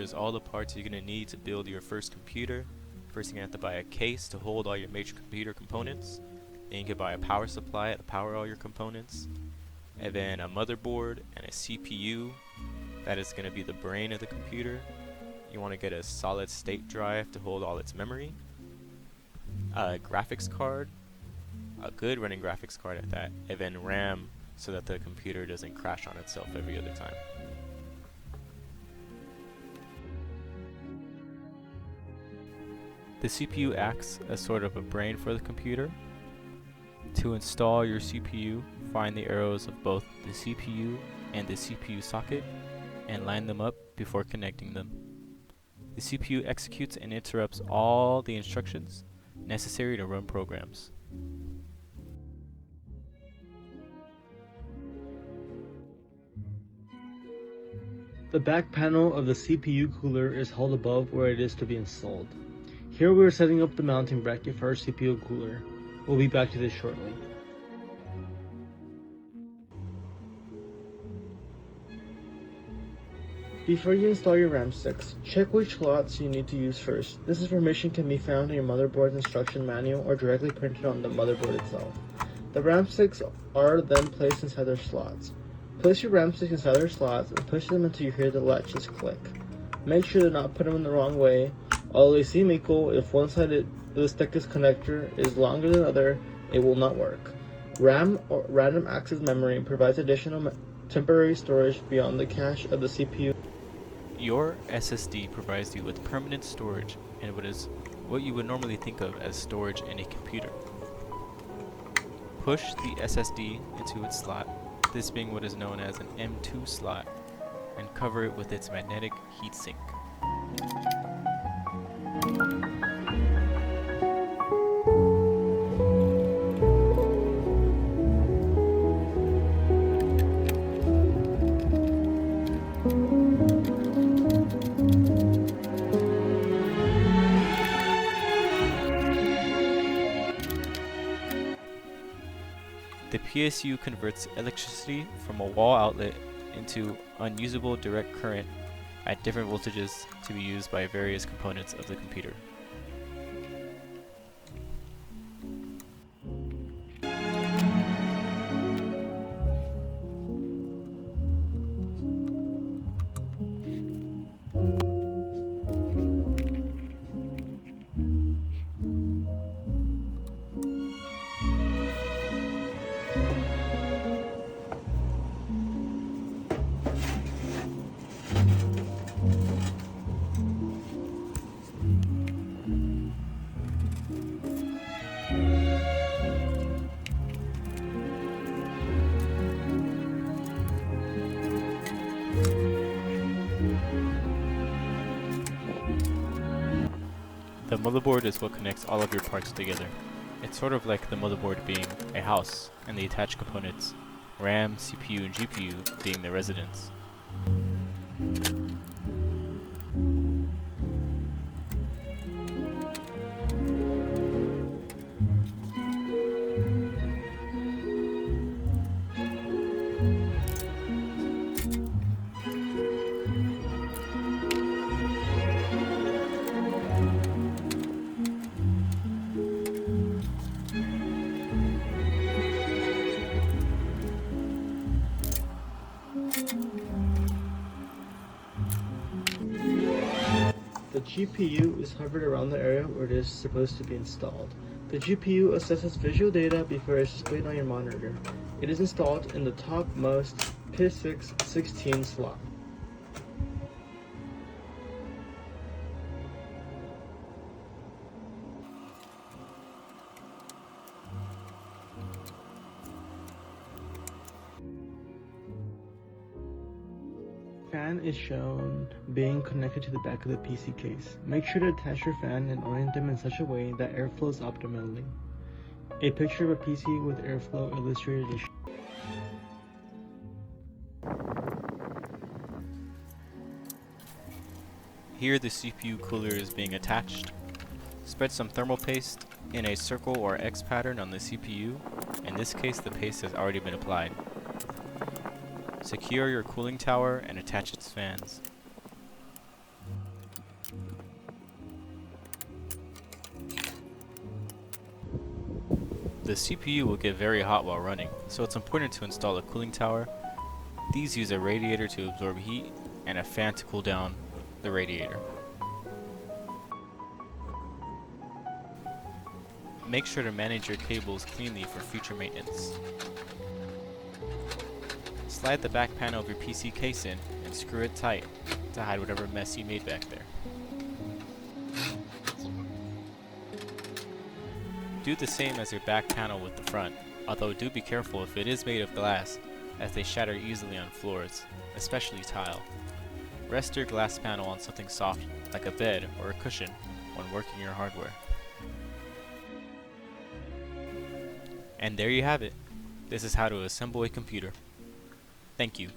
is all the parts you're going to need to build your first computer. First, you're going to have to buy a case to hold all your major computer components. Then you can buy a power supply to power all your components. And then a motherboard and a CPU. That is going to be the brain of the computer. You want to get a solid state drive to hold all its memory. A graphics card. A good running graphics card at that. And then RAM so that the computer doesn't crash on itself every other time. The CPU acts as sort of a brain for the computer. To install your CPU, find the arrows of both the CPU and the CPU socket and line them up before connecting them. The CPU executes and interrupts all the instructions necessary to run programs. The back panel of the CPU cooler is held above where it is to be installed. Here we are setting up the mounting bracket for our CPU cooler. We'll be back to this shortly. Before you install your RAM sticks, check which slots you need to use first. This information can be found in your motherboard's instruction manual or directly printed on the motherboard itself. The RAM sticks are then placed inside their slots. Place your RAM sticks inside their slots and push them until you hear the latches click. Make sure to not put them in the wrong way. Although they seem equal, if one side of the stick's connector is longer than the other, it will not work. RAM, or random access memory, provides additional temporary storage beyond the cache of the CPU. Your SSD provides you with permanent storage and what you would normally think of as storage in a computer. Push the SSD into its slot, this being what is known as an M2 slot, and cover it with its magnetic heatsink. The PSU converts electricity from a wall outlet into unusable direct current at different voltages to be used by various components of the computer. The motherboard is what connects all of your parts together. It's sort of like the motherboard being a house and the attached components, RAM, CPU, and GPU being the residents. The GPU is hovered around the area where it is supposed to be installed. The GPU assesses visual data before it is displayed on your monitor. It is installed in the topmost PIS6 16 slot. Fan is shown being connected to the back of the PC case. Make sure to attach your fan and orient them in such a way that air flows optimally. A picture of a PC with airflow illustrated is shown. Here the CPU cooler is being attached. Spread some thermal paste in a circle or X pattern on the CPU. In this case, the paste has already been applied. Secure your cooling tower and attach its fans. The CPU will get very hot while running, so it's important to install a cooling tower. These use a radiator to absorb heat and a fan to cool down the radiator. Make sure to manage your cables cleanly for future maintenance. Slide the back panel of your PC case in and screw it tight to hide whatever mess you made back there. Do the same as your back panel with the front, although do be careful if it is made of glass, as they shatter easily on floors, especially tile. Rest your glass panel on something soft, like a bed or a cushion, when working your hardware. And there you have it. This is how to assemble a computer. Thank you.